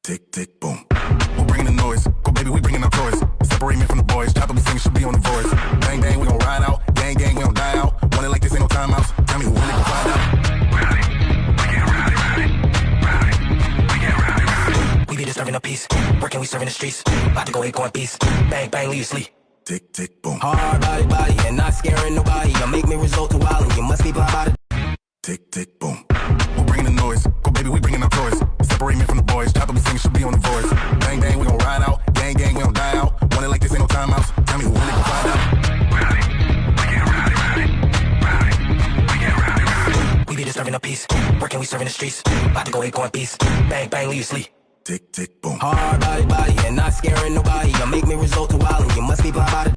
Tick, tick, boom. Who bringing the noise? Go baby, we bringing our toys. Separate me from the boys. Chop up the sing, should be on the voice. Bang, bang, we gon' ride out. Gang, gang, we gon' die out. Want it like this, ain't no timeouts. Tell me when they gon' find out. Rowdy, we get rowdy, rowdy. Rowdy, we get rowdy, rowdy. We be disturbing the peace. Working, we serving the streets. About to go 8-point piece. Bang, bang, leave you sleep. Tick, tick, boom. Hard body, body, and not scaring nobody. You make me result to wild, and you must be blind by the. Tick, tick, boom. Who bringing the noise? Go baby, we bringing our toys. Separate me from the boys. Chop up the sing, should be on the voice. Bang, bang, we gon' ride out. Gang, gang, we gon' die out. Want it like this, ain't no timeouts. Tell me when they gon' find out. Rowdy, we get rowdy, rowdy. Rowdy, we get rowdy, rowdy. We be disturbing the peace. Working, we serving the streets. About to go 8-point piece. Bang, bang, leave you sleep. Tick, tick, boom. Hard body, body, and not scaring nobody. You make me result to wild, and you must be blind by the.